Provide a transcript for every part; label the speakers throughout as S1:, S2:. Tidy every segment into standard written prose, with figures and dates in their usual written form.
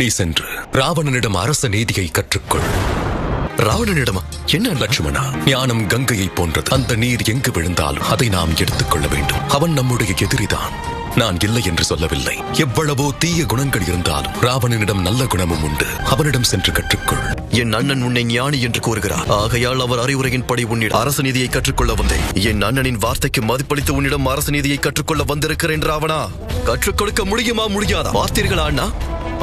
S1: நீ சென்று ராவணனிடம் அரச நீதியை கற்றுக்கொள்.
S2: ராவணனிடமா? என்ன
S1: லட்சுமணா, ஞானம் கங்கையை போன்றது. அந்த நீர் எங்கு விழுந்தாலும் அதை நாம் எடுத்துக்கொள்ள வேண்டும். அவன் நம்முடைய எதிரிதான். நான் இல்லை என்று சொல்லவில்லை. எவ்வளவோ தீய குணங்கள் இருந்தாலும் ராவணனிடம் நல்ல குணமும் உண்டு. அவனிடம் சென்று கற்றுக்கொள்.
S2: என் அண்ணன் உன்னை ஞானி என்று கூறுகிறார். ஆகையால் அவர் அறிவுரையின்படி உன்னிடம் அரச நீதியை கற்றுக்கொள்ள வந்தேன். என் அண்ணனின் வார்த்தைக்கு மதிப்பளித்து உன்னிடம் அரச நீதியை கற்றுக்கொள்ள வந்திருக்கிறேன். ராவணா, கற்றுக் கொடுக்க முடியுமா முடியாதா? பார்த்தீர்களா அண்ணா?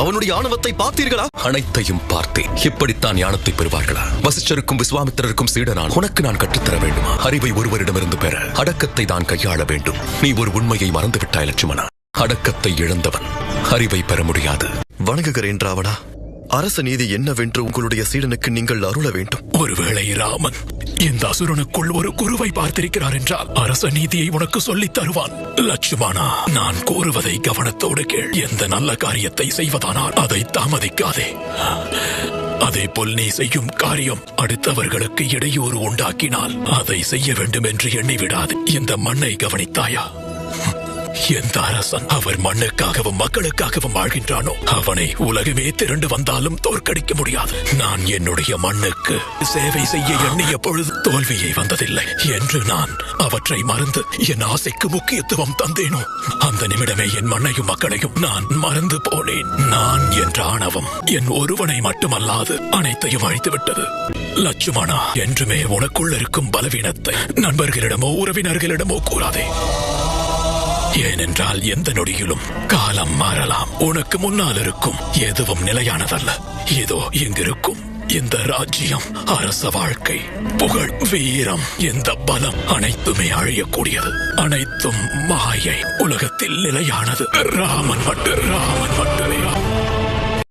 S2: அவனுடைய ஆணவத்தை பார்த்தீர்களா?
S1: அனைத்தையும் பார்த்தேன். இப்படித்தான் ஞானத்தை பெறுவார்களா? வசிஷ்டருக்கும் விஸ்வாமித்திரருக்கும் சீடனான் உனக்கு நான் கற்றுத்தர வேண்டுமா? அறிவை ஒருவரிடமிருந்து பெற அடக்கத்தை தான் கையாள வேண்டும். நீ ஒரு உண்மையை மறந்துவிட்டாய் லட்சுமணா. அடக்கத்தை இழந்தவன் அறிவை பெற முடியாது.
S2: வணங்குகிறேன் ராவணா. அரச நீதி என்னவென்று உங்களுடைய சீடனுக்கு நீங்கள் அருள வேண்டும்.
S3: ஒருவேளை ராமன் இந்த அசுரனுக்குள் ஒரு குருவை பார்த்திருக்கிறார் என்றால் அரச நீதியை உனக்கு சொல்லித் தருவான். லட்சுமணா, நான் கூறுவதை கவனத்தோடு கேள். எந்த நல்ல காரியத்தை செய்வதானால் அதை தாமதிக்காதே. அதே போல் நீ செய்யும் காரியம் அடுத்தவர்களுக்கு இடையூறு உண்டாக்கினால் அதை செய்ய வேண்டும் என்று எண்ணிவிடாது. இந்த மண்ணை கவனித்தாயா? எந்த அரசன் அவர் மண்ணுக்காகவும் மக்களுக்காகவும் வாழ்கின்றானோ அவனை உலகமே திரண்டு வந்தாலும் தோற்கடிக்க முடியாது. நான் என்னுடைய மண்ணுக்கு சேவை செய்ய எண்ணிய பொழுது தோல்வியை வந்ததில்லை என்று நான் அவற்றை மறந்து என் ஆசைக்கு முக்கியத்துவம் தந்தேனோ அந்த நிமிடமே என் மண்ணையும் மக்களையும் நான் மறந்து போனேன். நான் என்ற ஆணவம் என் ஒருவனை மட்டுமல்லாது அனைத்தையும் அழித்துவிட்டது. லட்சுமணா, என்றுமே உனக்குள் இருக்கும் பலவீனத்தை நண்பர்களிடமோ உறவினர்களிடமோ கூறாதே. ஏனென்றால் எந்த நொடியிலும் காலம் மாறலாம். உனக்கு முன்னால் இருக்கும் எதுவும் நிலையானதல்ல. இதோ இங்கிருக்கும் இந்த ராஜ்யம், அரச வாழ்க்கை, புகழ், வீரம், இந்த பலம் அனைத்துமே அழியக்கூடியது. அனைத்தும் மாயை. உலகத்தில் நிலையானது ராமன் மட்டும்.